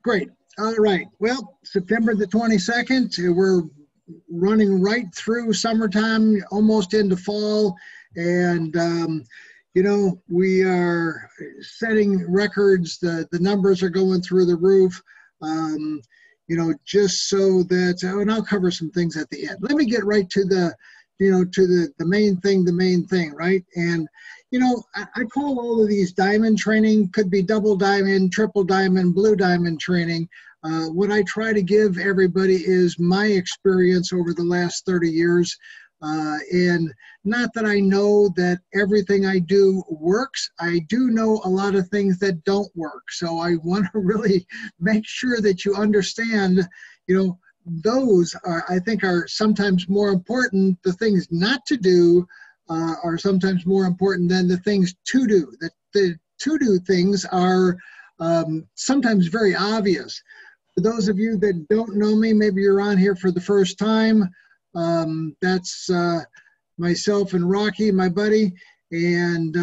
Great. All right. Well, September the 22nd, we're running right through summertime, almost into fall. And, you know, we are setting records. The numbers are going through the roof, you know, just so that, and I'll cover some things at the end. Let me get right to the, you know, to the main thing, right? And, you know, I call all of these diamond training, could be double diamond, triple diamond, blue diamond training. What I try to give everybody is my experience over the last 30 years. And not that I know that everything I do works. I do know a lot of things that don't work. So I want to really make sure that you understand, you know, those are, I think, are sometimes more important. The things not to do are sometimes more important than the things to do. The to-do things are sometimes very obvious. For those of you that don't know me, maybe you're on here for the first time, that's myself and Rocky, my buddy, and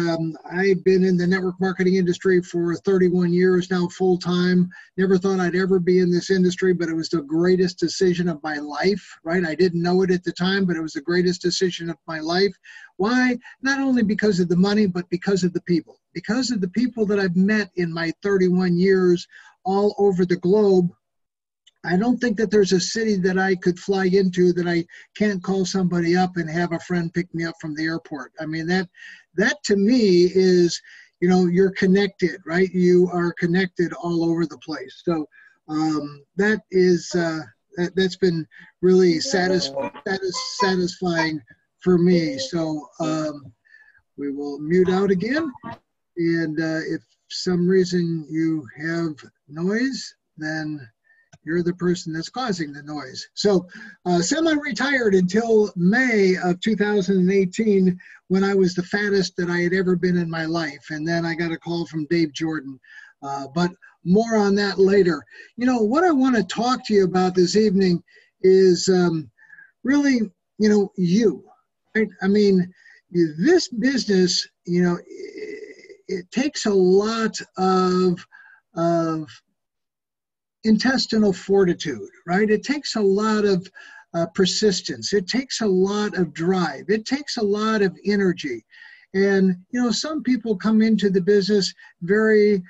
I've been in the network marketing industry for 31 years now, full-time. Never thought I'd ever be in this industry, but it was the greatest decision of my life, right? I didn't know it at the time, but it was the greatest decision of my life. Why? Not only because of the money, but because of the people. Because of the people that I've met in my 31 years all over the globe. I don't think that there's a city that I could fly into that I can't call somebody up and have a friend pick me up from the airport. I mean, that to me is, you know, you're connected, right? You are connected all over the place. So that is, that's been really satisfying for me. So we will mute out again. And if some reason you have noise, then you're the person that's causing the noise. So semi-retired until May of 2018 when I was the fattest that I had ever been in my life. And then I got a call from Dave Jordan. But more on that later. You know, what I want to talk to you about this evening is really, you know, you, right? I mean, this business, you know, it takes a lot of intestinal fortitude, right? It takes a lot of persistence. It takes a lot of drive. It takes a lot of energy. And, you know, some people come into the business very,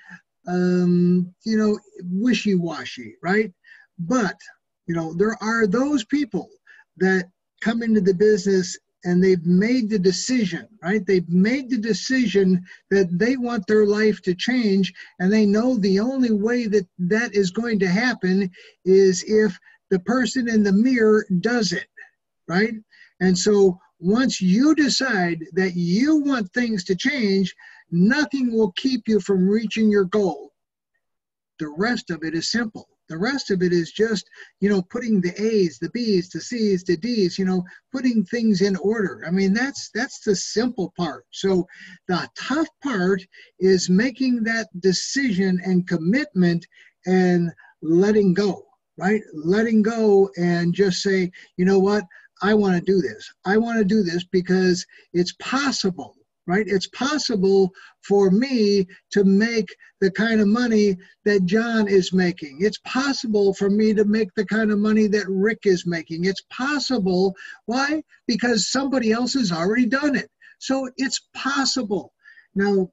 you know, wishy-washy, right? But, you know, there are those people that come into the business and they've made the decision, right? They've made the decision that they want their life to change, and they know the only way that that is going to happen is if the person in the mirror does it, right? And so once you decide that you want things to change, nothing will keep you from reaching your goal. The rest of it is simple. The rest of it is just, you know, putting the A's, the B's, the C's, the D's, you know, putting things in order. I mean, that's the simple part. So the tough part is making that decision and commitment and letting go, right? Letting go and just say, you know what? I want to do this. I want to do this because it's possible. Right? It's possible for me to make the kind of money that John is making. It's possible for me to make the kind of money that Rick is making. It's possible. Why? Because somebody else has already done it. So it's possible. Now,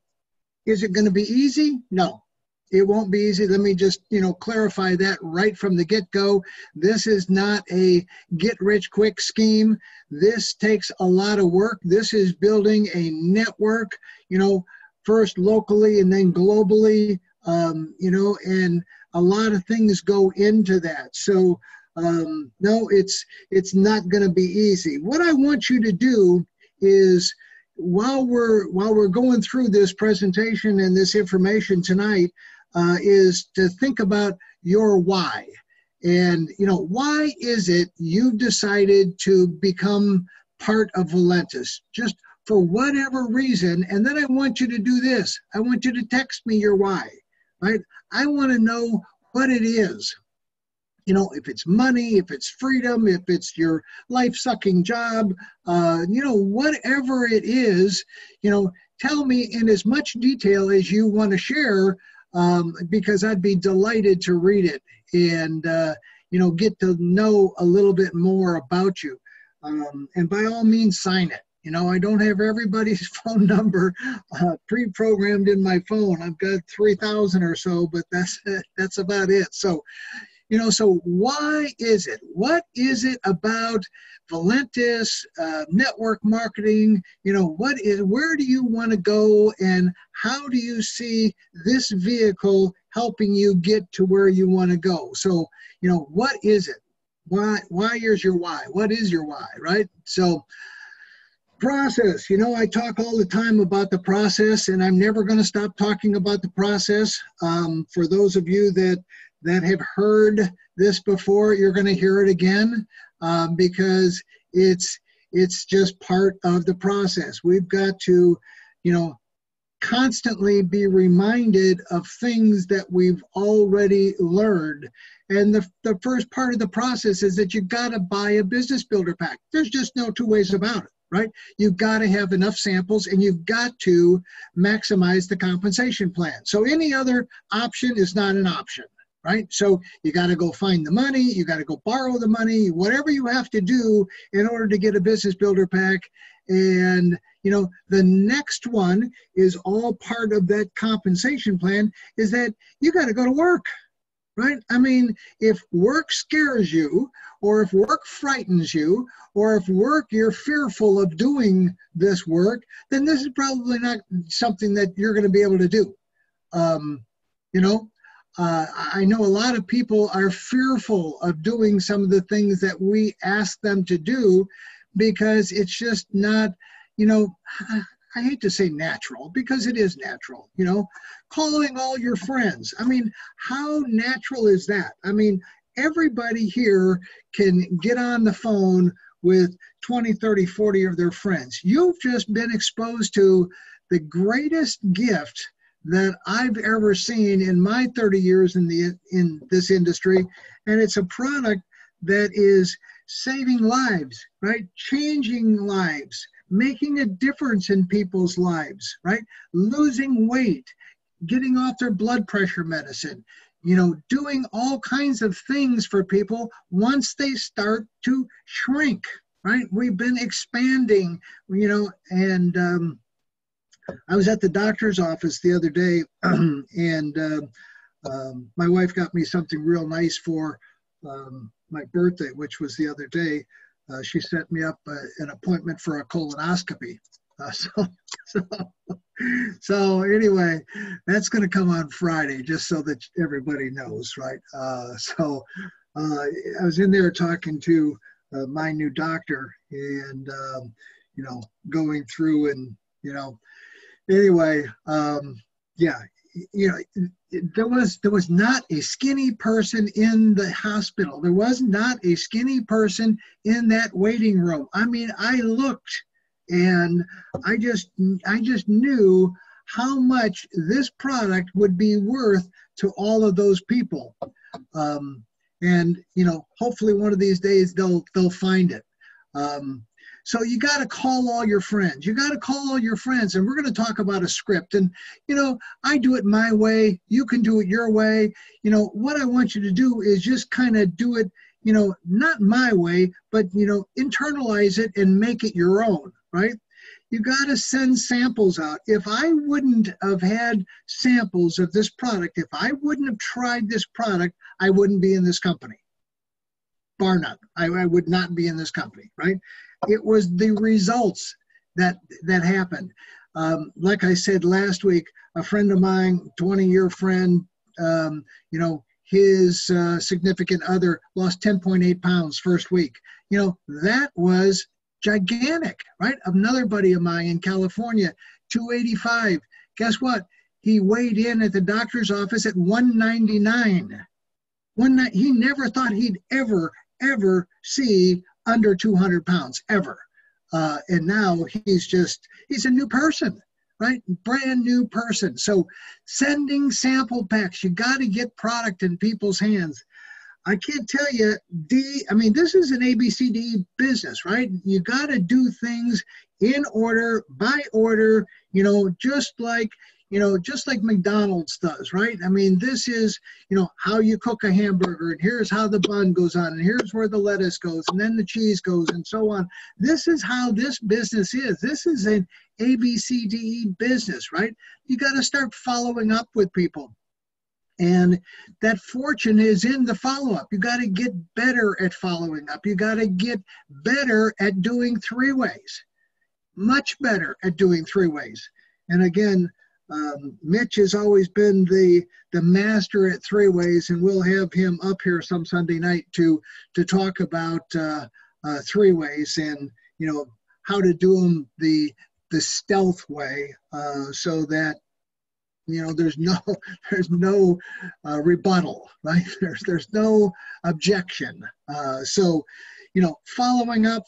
is it going to be easy? No. It won't be easy. Let me just, you know, clarify that right from the get-go. This is not a get-rich-quick scheme. This takes a lot of work. This is building a network, you know, first locally and then globally, you know, and a lot of things go into that. So, no, it's not going to be easy. What I want you to do is, while we're going through this presentation and this information tonight, is to think about your why. And, you know, why is it you've decided to become part of Valentis? Just for whatever reason. And then I want you to do this. I want you to text me your why, right? I want to know what it is. You know, if it's money, if it's freedom, if it's your life-sucking job, you know, whatever it is, you know, tell me in as much detail as you want to share. because I'd be delighted to read it and, get to know a little bit more about you. And by all means, sign it. I don't have everybody's phone number pre-programmed in my phone. I've got 3,000 or so, but that's about it. So, so why is it? What is it about Valentis, network marketing? Where do you want to go, and how do you see this vehicle helping you get to where you want to go? So, what is it? Why is your why? What is your why, right? So, process. I talk all the time about the process, and I'm never going to stop talking about the process. For those of you that have heard this before, you're going to hear it again, because it's just part of the process. We've got to, constantly be reminded of things that we've already learned. And the first part of the process is that you got to buy a business builder pack. There's just no two ways about it, right? You've got to have enough samples, and you've got to maximize the compensation plan. So any other option is not an option, right? So you got to go find the money, you got to go borrow the money, whatever you have to do in order to get a business builder pack. And, the next one is all part of that compensation plan, is that you got to go to work, right? I mean, if work scares you, or if work frightens you, or if you're fearful of doing this work, then this is probably not something that you're going to be able to do. I know a lot of people are fearful of doing some of the things that we ask them to do, because it's just not, I hate to say natural, because it is natural, calling all your friends. I mean, how natural is that? I mean, everybody here can get on the phone with 20, 30, 40 of their friends. You've just been exposed to the greatest gift that I've ever seen in my 30 years in this industry. And it's a product that is saving lives, right? Changing lives, making a difference in people's lives, right? Losing weight, getting off their blood pressure medicine, doing all kinds of things for people once they start to shrink, right? We've been expanding, and I was at the doctor's office the other day, and my wife got me something real nice for my birthday, which was the other day. She set me up an appointment for a colonoscopy. So anyway, that's going to come on Friday, just so that everybody knows, right? I was in there talking to my new doctor, and going through, and anyway, there was not a skinny person in the hospital. There was not a skinny person in that waiting room. I mean, I looked, and I just knew how much this product would be worth to all of those people. And hopefully one of these days they'll find it. So you got to call all your friends. You got to call all your friends, and we're going to talk about a script. And, I do it my way. You can do it your way. What I want you to do is just kind of do it, not my way, but, internalize it and make it your own, right? You got to send samples out. If I wouldn't have had samples of this product, if I wouldn't have tried this product, I wouldn't be in this company. Bar none. I would not be in this company, right? It was the results that happened. Like I said last week, a friend of mine, 20-year friend, his significant other lost 10.8 pounds first week. That was gigantic, right? Another buddy of mine in California, 285. Guess what? He weighed in at the doctor's office at 199. He never thought he'd ever see under 200 pounds, ever. And now he's a new person, right? Brand new person. So sending sample packs, you got to get product in people's hands. I can't tell you, this is an ABCD business, right? You got to do things in order, by order, just like, just like McDonald's does, right? I mean, this is, how you cook a hamburger, and here's how the bun goes on, and here's where the lettuce goes, and then the cheese goes, and so on. This is how this business is. This is an ABCDE business, right? You got to start following up with people. And that fortune is in the follow-up. You got to get better at following up. You got to get better at doing three-ways, much better at doing three-ways. And again, Mitch has always been the master at three-ways, and we'll have him up here some Sunday night to talk about three-ways and how to do them the stealth way, so that there's no rebuttal, right? There's no objection. So following up.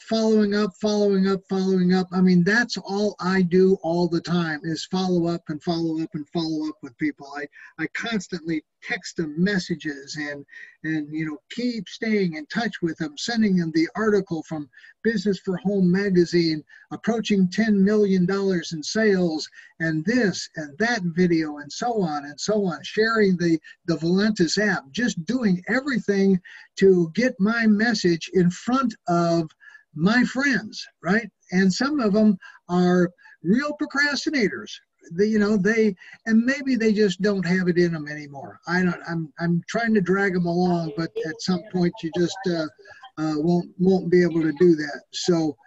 I mean, that's all I do all the time is follow up and follow up and follow up with people. I constantly text them messages and keep staying in touch with them, sending them the article from Business for Home magazine, approaching $10 million in sales, and this and that video, and so on and so on, sharing the Valentis app, just doing everything to get my message in front of my friends, right? And some of them are real procrastinators. And maybe they just don't have it in them anymore. I'm trying to drag them along, but at some point you just won't be able to do that. So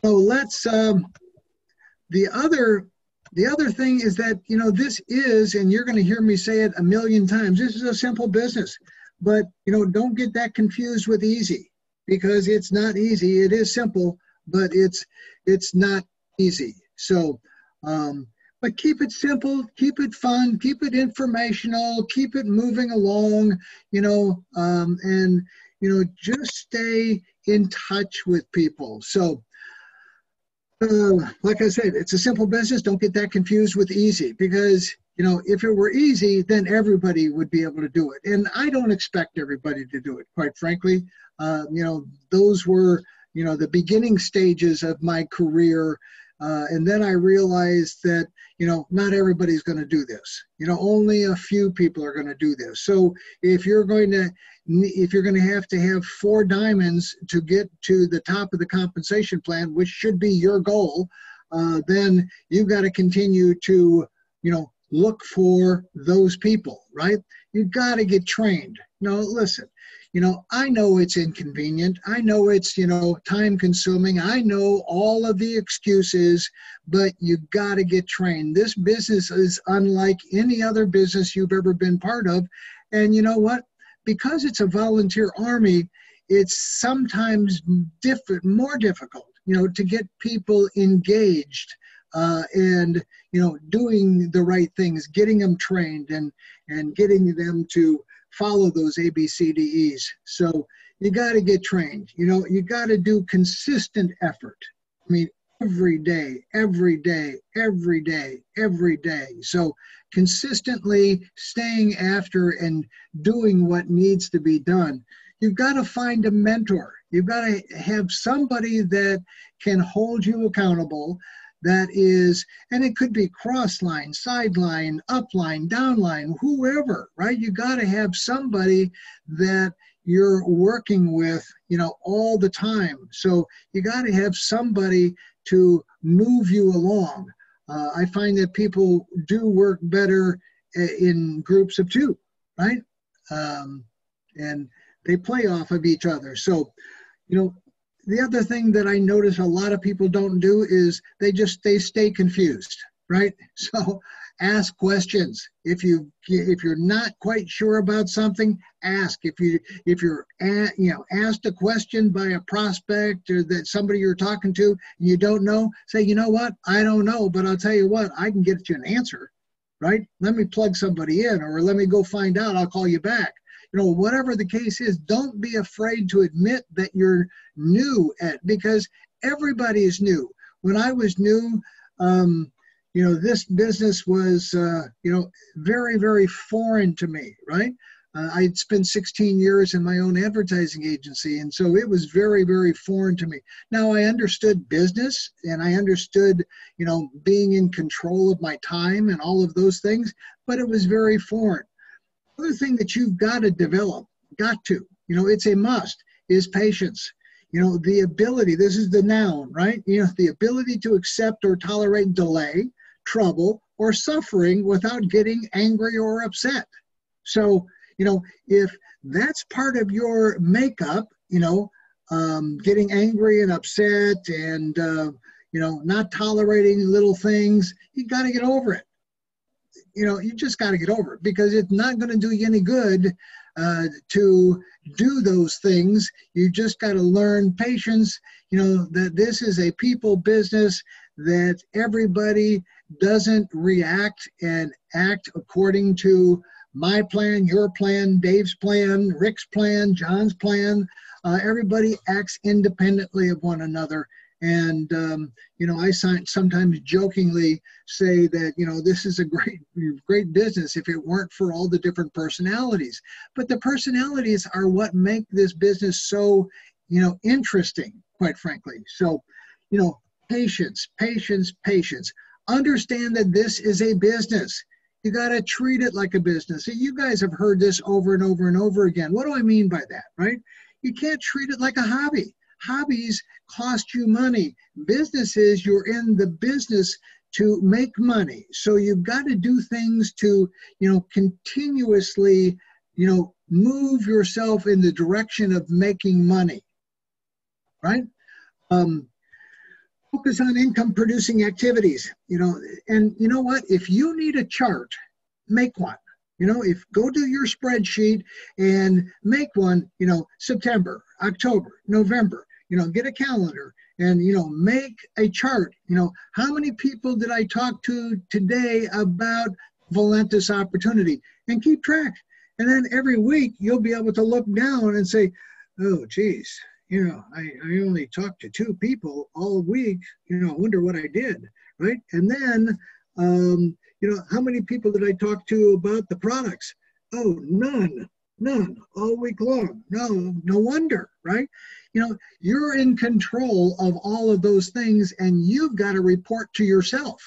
let's the other thing is that this is, and you're going to hear me say it a million times, this is a simple business, but don't get that confused with easy, because it's not easy. It is simple, but it's not easy. So but keep it simple, keep it fun, keep it informational, keep it moving along, and just stay in touch with people. So like I said, it's a simple business. Don't get that confused with easy, because if it were easy, then everybody would be able to do it. And I don't expect everybody to do it, quite frankly. Those were, the beginning stages of my career. And then I realized that, not everybody's going to do this. Only a few people are going to do this. So if you're going to have 4 diamonds to get to the top of the compensation plan, which should be your goal, then you've got to continue to, look for those people, right? You've got to get trained. Listen, I know it's inconvenient. I know it's, time consuming. I know all of the excuses, but you got to get trained. This business is unlike any other business you've ever been part of. And you know what? Because it's a volunteer army, it's sometimes more difficult, to get people engaged and, doing the right things, getting them trained and getting them to follow those ABCDEs. So you got to get trained. You got to do consistent effort. I mean, every day. So consistently staying after and doing what needs to be done. You've got to find a mentor. You've got to have somebody that can hold you accountable. That is, and it could be cross-line, sideline, upline, downline, whoever, right? You got to have somebody that you're working with, all the time. So you got to have somebody to move you along. I find that people do work better in groups of 2, right? And they play off of each other. So, the other thing that I notice a lot of people don't do is they stay confused, right? So ask questions. If you're not quite sure about something, ask. If you're asked a question by a prospect or that somebody you're talking to and you don't know, say, you know what, I don't know, but I'll tell you what, I can get you an answer, right? Let me plug somebody in, or let me go find out, I'll call you back. Whatever the case is, don't be afraid to admit that you're new because everybody is new. When I was new, this business was, very, very foreign to me, right? I'd spent 16 years in my own advertising agency, and so it was very, very foreign to me. Now, I understood business, and I understood, being in control of my time and all of those things, but it was very foreign. Other thing that you've got to develop, it's a must, is patience. The ability, this is the noun, right? The ability to accept or tolerate delay, trouble, or suffering without getting angry or upset. So, if that's part of your makeup, getting angry and upset and, not tolerating little things, you got to get over it. You just got to get over it, because it's not going to do you any good to do those things. You just got to learn patience, that this is a people business, that everybody doesn't react and act according to my plan, your plan, Dave's plan, Rick's plan, John's plan. Everybody acts independently of one another. And, I sometimes jokingly say that, this is a great business if it weren't for all the different personalities. But the personalities are what make this business so, interesting, quite frankly. So, patience, patience, patience. Understand that this is a business. You got to treat it like a business. So you guys have heard this over and over and over again. What do I mean by that, right? You can't treat it like a hobby. Hobbies cost you money. Businesses, you're in the business to make money. So you've got to do things to, continuously, move yourself in the direction of making money, right? Focus on income producing activities, and you know what? If you need a chart, make one. If go to your spreadsheet and make one, September, October, November, get a calendar and, make a chart. How many people did I talk to today about Valentis opportunity, and keep track. And then every week you'll be able to look down and say, oh, geez, I only talked to 2 people all week, I wonder what I did, right? And then, how many people did I talk to about the products? Oh, none, all week long. No wonder, right? You're in control of all of those things, and you've got to report to yourself.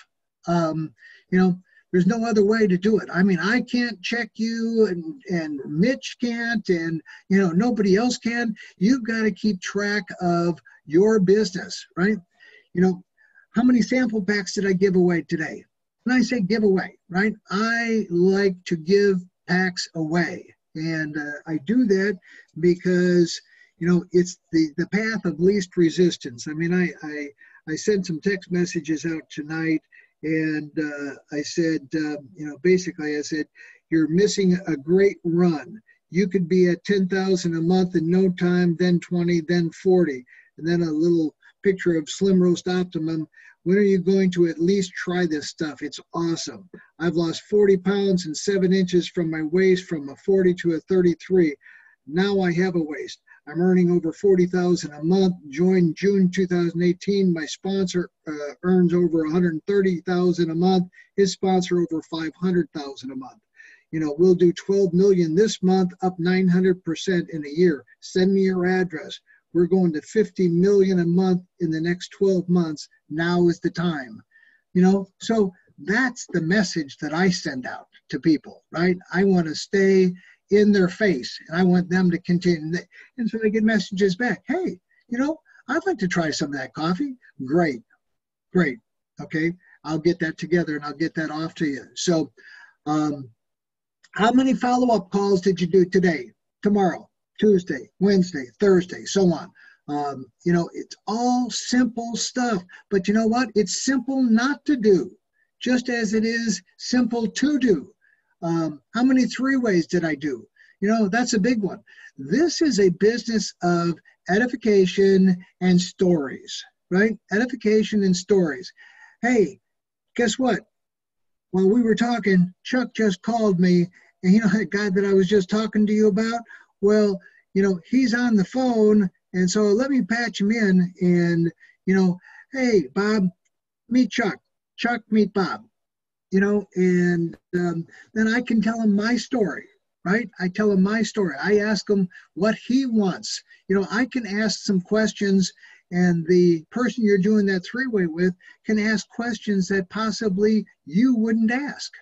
There's no other way to do it. I mean, I can't check you, and Mitch can't, and, nobody else can. You've got to keep track of your business, right? How many sample packs did I give away today? When I say give away, right? I like to give packs away. And I do that because, it's the path of least resistance. I mean, I sent some text messages out tonight. And I said, basically I said, you're missing a great run. You could be at 10,000 a month in no time, then 20, then 40. And then a little picture of Slim Roast Optimum. When are you going to at least try this stuff? It's awesome. I've lost 40 pounds and 7 inches from my waist, from a 40 to a 33. Now I have a waist. I'm earning over 40,000 a month. Joined June 2018. My sponsor earns over 130,000 a month. His sponsor over 500,000 a month. We'll do 12 million this month, up 900% in a year. Send me your address. We're going to 50 million a month in the next 12 months. Now is the time. So that's the message that I send out to people, right? I want to stay in their face, and I want them to continue. And so I get messages back. Hey, I'd like to try some of that coffee. Great. Okay. I'll get that together and I'll get that off to you. So, how many follow-up calls did you do today, tomorrow, Tuesday, Wednesday, Thursday, so on? It's all simple stuff, but you know what? It's simple not to do, just as it is simple to do. How many 3-ways did I do? That's a big one. This is a business of edification and stories, right? Edification and stories. Hey, guess what? While we were talking, Chuck just called me, and that guy that I was just talking to you about? Well, he's on the phone, and so let me patch him in, and, hey, Bob, meet Chuck. Chuck, meet Bob. And then I can tell him my story, right? I tell him my story. I ask him what he wants. You know, I can ask some questions, and the person you're doing that three-way with can ask questions that possibly you wouldn't ask.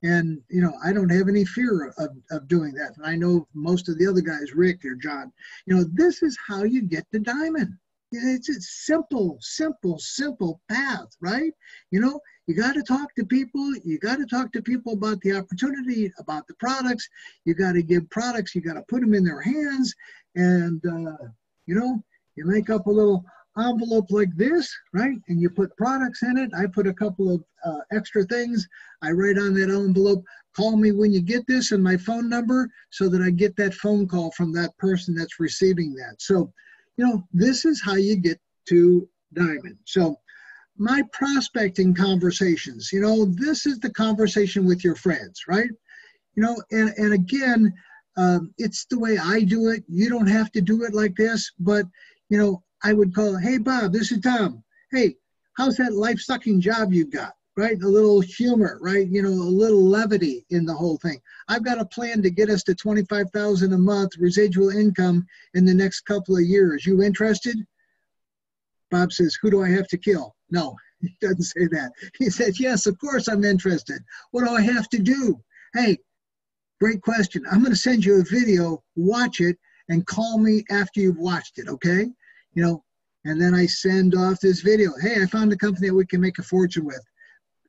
And, you know, I don't have any fear of doing that. And I know most of the other guys, Rick or John, you know, this is how you get to diamond. It's a simple, simple, simple path, right? You know, you got to talk to people. You got to talk to people about the opportunity, about the products. You got to give products. You got to put them in their hands. And, you know, you make up a little envelope like this, right? And you put products in it. I put a couple of extra things. I write on that envelope, call me when you get this, and my phone number, so that I get that phone call from that person that's receiving that. So, you know, this is how you get to diamond. So my prospecting conversations, you know, this is the conversation with your friends, right? You know, and again, it's the way I do it. You don't have to do it like this, but, you know, I would call, hey, Bob, this is Tom. Hey, how's that life-sucking job you got, right? A little humor, right? You know, a little levity in the whole thing. I've got a plan to get us to $25,000 a month residual income in the next couple of years. You interested? Bob says, who do I have to kill? No, he doesn't say that. He says, yes, of course I'm interested. What do I have to do? Hey, great question. I'm going to send you a video, watch it, and call me after you've watched it, okay? You know, and then I send off this video. Hey, I found a company that we can make a fortune with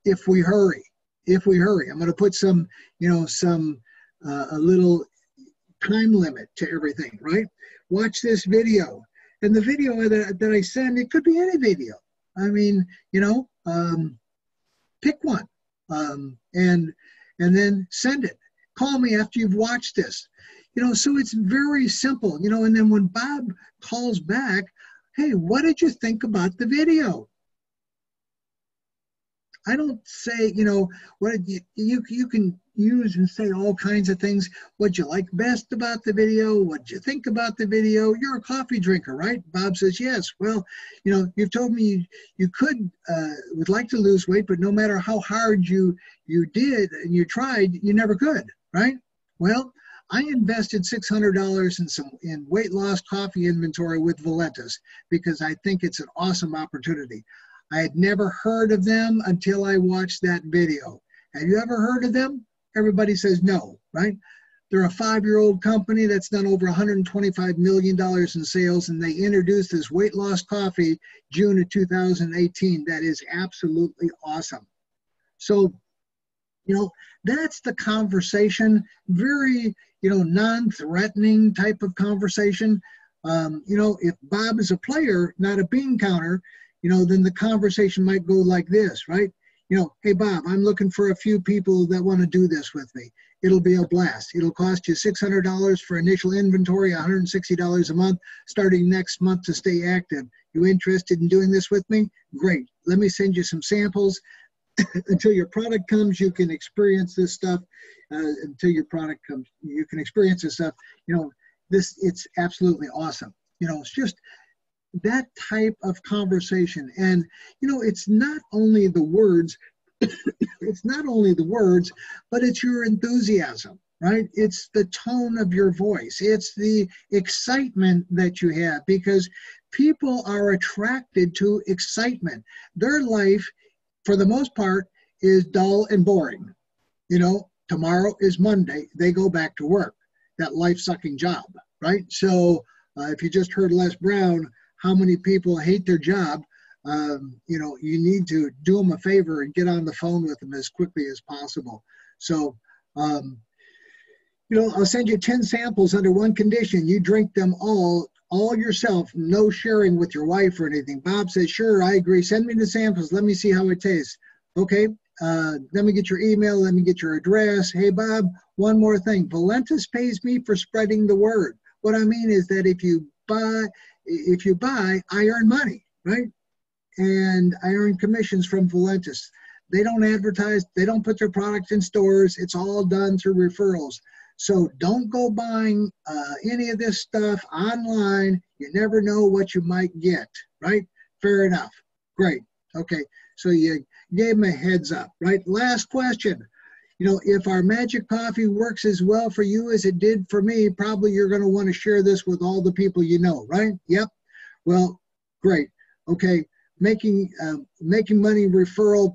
if we hurry. If we hurry. I'm going to put some, you know, a little time limit to everything, right? Watch this video. And the video that I send, it could be any video. I mean, you know, pick one and then send it. Call me after you've watched this. You know, so it's very simple, you know, and then when Bob calls back, hey, what did you think about the video? I don't say, you know, what you can use and say all kinds of things. What'd you like best about the video? What'd you think about the video? You're a coffee drinker, right? Bob says, yes. Well, you know, you've told me you would like to lose weight, but no matter how hard you did and you tried, you never could, right? Well, I invested $600 in weight loss coffee inventory with Valentis because I think it's an awesome opportunity. I had never heard of them until I watched that video. Have you ever heard of them? Everybody says no, right? They're a 5-year-old company that's done over $125 million in sales, and they introduced this weight loss coffee June of 2018. That is absolutely awesome. So, you know, that's the conversation, very, you know, non-threatening type of conversation. You know, if Bob is a player, not a bean counter, you know, then the conversation might go like this, right? You know, hey, Bob, I'm looking for a few people that want to do this with me. It'll be a blast. It'll cost you $600 for initial inventory, $160 a month, starting next month to stay active. You interested in doing this with me? Great. Let me send you some samples. Until your product comes, you can experience this stuff. Until your product comes, you can experience this stuff. You know, it's absolutely awesome. You know, it's just that type of conversation. And, you know, it's not only the words, it's not only the words, but it's your enthusiasm, right? It's the tone of your voice. It's the excitement that you have, because people are attracted to excitement. Their life, for the most part, is dull and boring. You know, tomorrow is Monday. They go back to work, that life-sucking job, right? So if you just heard Les Brown, how many people hate their job, you know, you need to do them a favor and get on the phone with them as quickly as possible. So, you know, I'll send you 10 samples under one condition. You drink them all yourself, no sharing with your wife or anything. Bob says, sure, I agree. Send me the samples. Let me see how it tastes. Okay, let me get your email. Let me get your address. Hey, Bob, one more thing. Valentis pays me for spreading the word. What I mean is that if you buy, I earn money, right? And I earn commissions from Valentis. They don't advertise. They don't put their product in stores. It's all done through referrals. So don't go buying any of this stuff online. You never know what you might get, right? Fair enough. Great. Okay. So you gave them a heads up, right? Last question. you know, if our magic coffee works as well for you as it did for me, probably you're going to want to share this with all the people you know, right? Yep. Well, great. Okay. Making money referral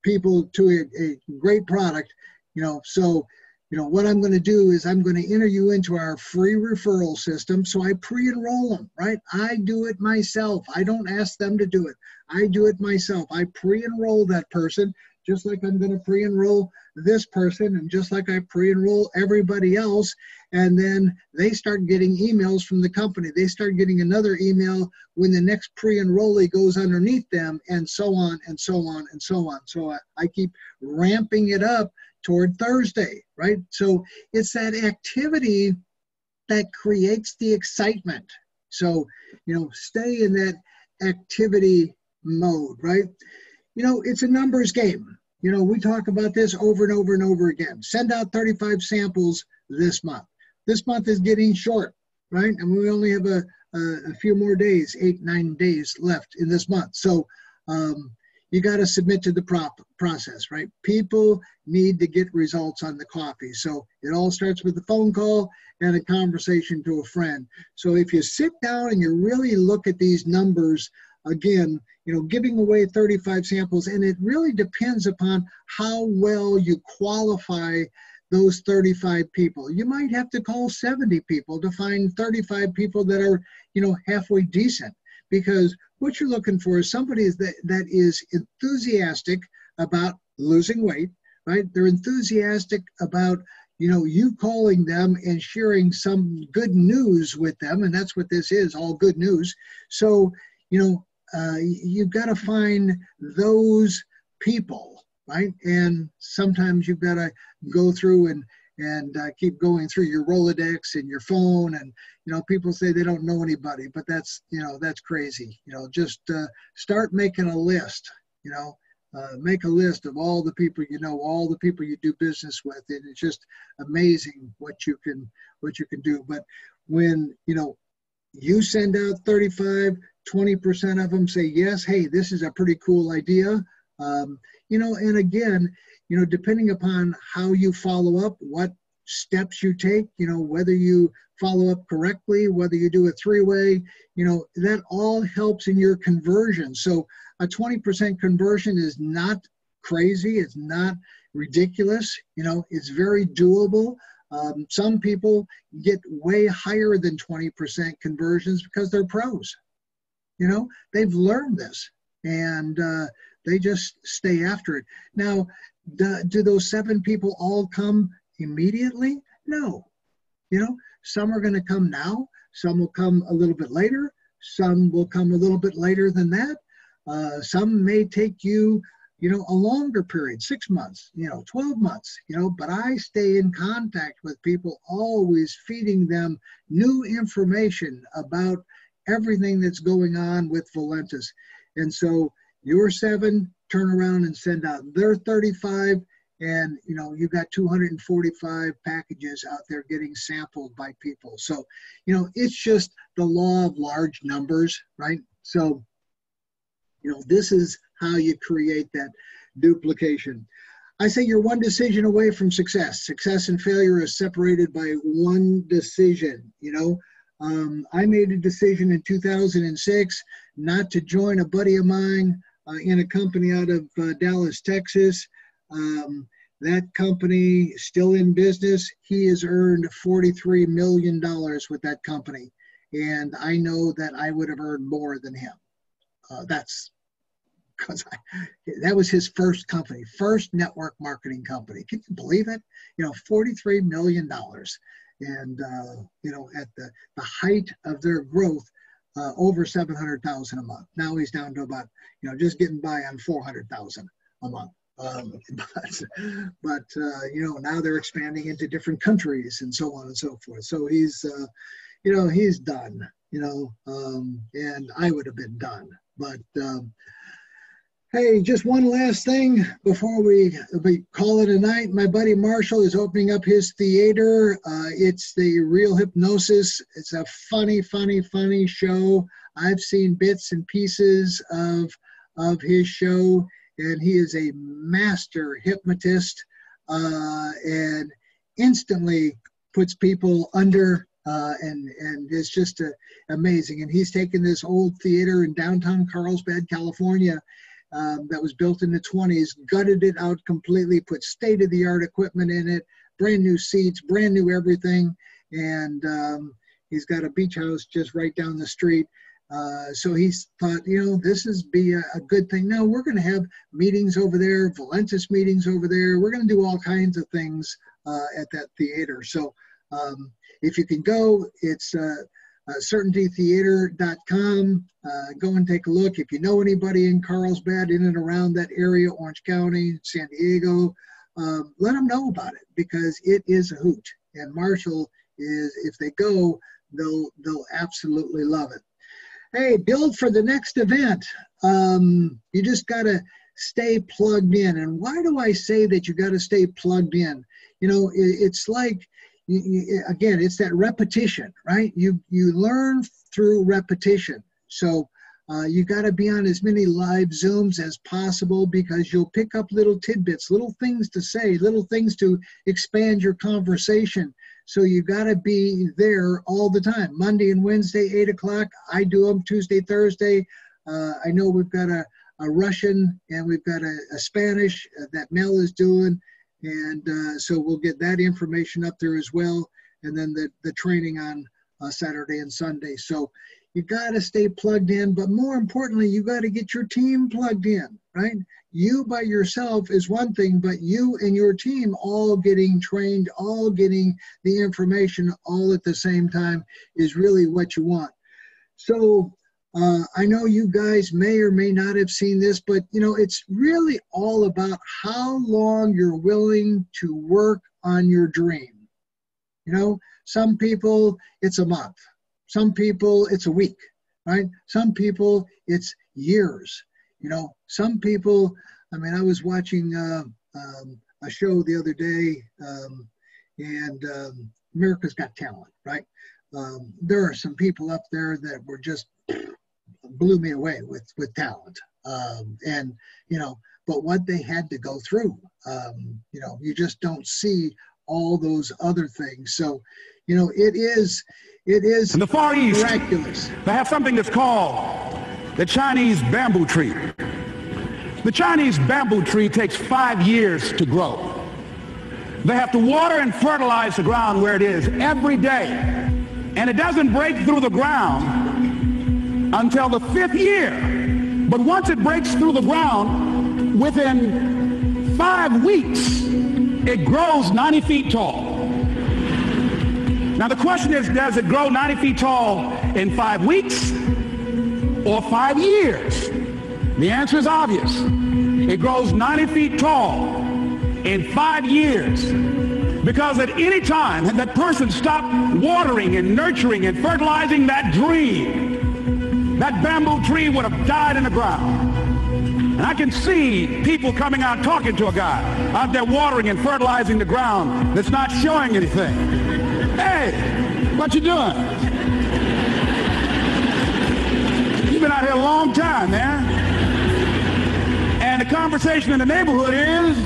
people to a great product, you know, so, you know, what I'm going to do is I'm going to enter you into our free referral system. So I pre-enroll them, right? I do it myself. I don't ask them to do it. I do it myself. I pre-enroll that person, just like I'm going to pre-enroll this person, and just like I pre-enroll everybody else. And then they start getting emails from the company. They start getting another email when the next pre-enrollee goes underneath them, and so on and so on and so on. So I keep ramping it up toward Thursday, right? So it's that activity that creates the excitement. So, you know, stay in that activity mode, right? You know, it's a numbers game. You know, we talk about this over and over and over again. Send out 35 samples this month. This month is getting short, right? And we only have a few more days, 8-9 days left in this month. So you got to submit to the process, right? People need to get results on the coffee. So it all starts with a phone call and a conversation to a friend. So if you sit down and you really look at these numbers, again, you know, giving away 35 samples, and it really depends upon how well you qualify those 35 people. You might have to call 70 people to find 35 people that are, you know, halfway decent, because what you're looking for is somebody that is enthusiastic about losing weight, right? They're enthusiastic about, you know, you calling them and sharing some good news with them, and that's what this is, all good news. So, you know, you've got to find those people, right? And sometimes you've got to go through and keep going through your Rolodex and your phone. And, you know, people say they don't know anybody, but that's, you know, that's crazy. You know, just start making a list, you know, make a list of all the people you know, all the people you do business with. And it's just amazing what you can do. But when, you know, you send out 35, 20% of them say yes, hey, this is a pretty cool idea. You know, and again, you know, depending upon how you follow up, what steps you take, you know, whether you follow up correctly, whether you do a three-way, you know, that all helps in your conversion. So a 20% conversion is not crazy. It's not ridiculous. You know, it's very doable. Some people get way higher than 20% conversions because they're pros. You know, they've learned this, and they just stay after it. Now, do those 7 people all come immediately? No. You know, some are going to come now. Some will come a little bit later. Some will come a little bit later than that. Some may take you, you know, a longer period, 6 months, you know, 12 months, you know, but I stay in contact with people, always feeding them new information about everything that's going on with Valentis. And so your 7 turn around and send out their 35, and, you know, you got 245 packages out there getting sampled by people. So, you know, it's just the law of large numbers, right? So, you know, this is how you create that duplication. I say you're one decision away from success. Success and failure is separated by one decision. You know, I made a decision in 2006 not to join a buddy of mine in a company out of Dallas, Texas. That company still in business. He has earned $43 million with that company. And I know that I would have earned more than him. That's because that was his first company, first network marketing company. Can you believe it? You know, $43 million. And, you know, at the height of their growth, over $700,000 a month. Now he's down to about, you know, just getting by on $400,000 a month. But you know, now they're expanding into different countries and so on and so forth. So he's, you know, he's done, you know, and I would have been done. But hey, just one last thing before we call it a night. My buddy Marshall is opening up his theater. It's the Real Hypnosis. It's a funny show. I've seen bits and pieces of his show, and he is a master hypnotist. and instantly puts people under, and it's just amazing. And he's taken this old theater in downtown Carlsbad, California, that was built in the 20s, gutted it out completely, put state-of-the-art equipment in it, brand new seats, brand new everything, and he's got a beach house just right down the street. So he's thought, this is be a good thing. Now we're going to have meetings over there, Valentis meetings over there. We're going to do all kinds of things at that theater. So if you can go, it's certaintytheater.com. Go and take a look. If you know anybody in Carlsbad, in and around that area, Orange County, San Diego, let them know about it, because it is a hoot. And Marshall is, if they go, they'll absolutely love it. Hey, build for the next event. You just got to stay plugged in. And why do I say that you got to stay plugged in? It's like, again, it's that repetition, right? You learn through repetition. So you got to be on as many live Zooms as possible, because you'll pick up little tidbits, little things to say, little things to expand your conversation. So you got to be there all the time. Monday and Wednesday, 8 o'clock. I do them Tuesday, Thursday. I know we've got a Russian and we've got a Spanish that Mel is doing. And so we'll get that information up there as well. And then the training on Saturday and Sunday. So you got to stay plugged in, but more importantly, you got to get your team plugged in, right? You by yourself is one thing, but you and your team all getting trained, all getting the information all at the same time is really what you want. So I know you guys may or may not have seen this, but it's really all about how long you're willing to work on your dream. Some people it's a month. Some people it's a week, right? Some people it's years. Some people, I was watching a show the other day, and America's Got Talent, right? There are some people up there that were just blew me away with talent. But what they had to go through, you just don't see all those other things. So, it is in the Far East, miraculous. They have something that's called the Chinese bamboo tree. The Chinese bamboo tree takes 5 years to grow. They have to water and fertilize the ground where it is every day. And it doesn't break through the ground until the 5th year. But once it breaks through the ground, within 5 weeks, it grows 90 feet tall. Now the question is, does it grow 90 feet tall in 5 weeks or 5 years? The answer is obvious. It grows 90 feet tall in 5 years, because at any time had that person stopped watering and nurturing and fertilizing that dream, that bamboo tree would have died in the ground. And I can see people coming out talking to a guy out there watering and fertilizing the ground that's not showing anything. Hey, what you doing? You've been out here a long time, man. And the conversation in the neighborhood is,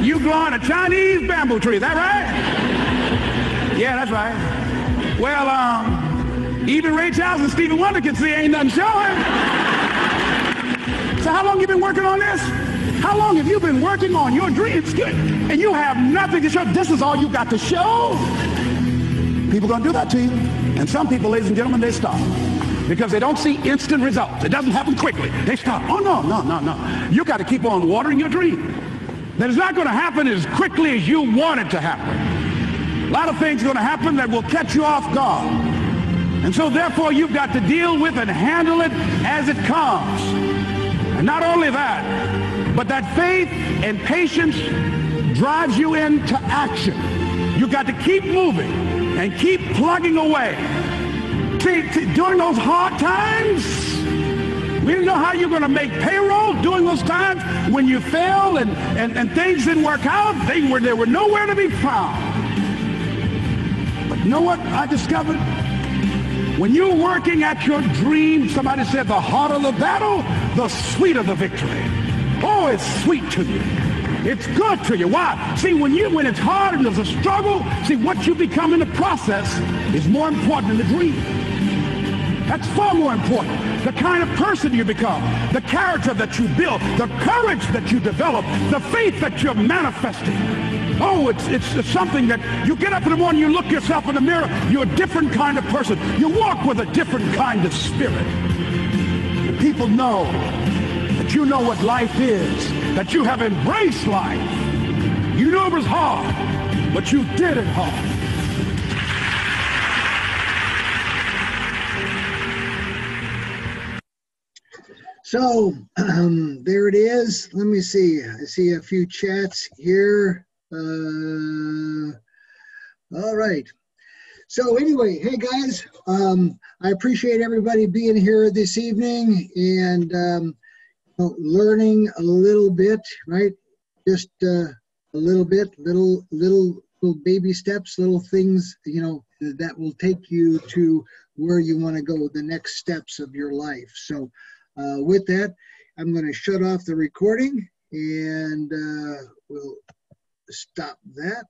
you growing a Chinese bamboo tree, is that right? Yeah, that's right. Well, even Ray Charles and Stevie Wonder can see ain't nothing showing. So how long you been working on this? How long have you been working on your dreams? And you have nothing to show. This is all you got to show. People are going to do that to you. And some people, ladies and gentlemen, they stop. Because they don't see instant results. It doesn't happen quickly. They stop. Oh, no. You got to keep on watering your dream. That is not going to happen as quickly as you want it to happen. A lot of things are going to happen that will catch you off guard. And so therefore you've got to deal with and handle it as it comes. And not only that, but that faith and patience drives you into action. You've got to keep moving and keep plugging away. During those hard times, we didn't know how you're going to make payroll. During those times when you failed and things didn't work out, they were nowhere to be found. But you know what I discovered? When you're working at your dream, somebody said the harder the battle, the sweeter the victory. Oh, it's sweet to you. It's good to you. Why? See, when it's hard and there's a struggle, see, what you become in the process is more important than the dream. That's far more important. The kind of person you become, the character that you build, the courage that you develop, the faith that you're manifesting. Oh, it's something that you get up in the morning, you look yourself in the mirror, you're a different kind of person. You walk with a different kind of spirit. And people know that you know what life is, that you have embraced life. You know it was hard, but you did it hard. So there it is. Let me see. I see a few chats here. All right. So anyway, hey guys, I appreciate everybody being here this evening and learning a little bit, right? Just a little bit, little baby steps, little things, that will take you to where you want to go, the next steps of your life. So with that, I'm going to shut off the recording and we'll stop that.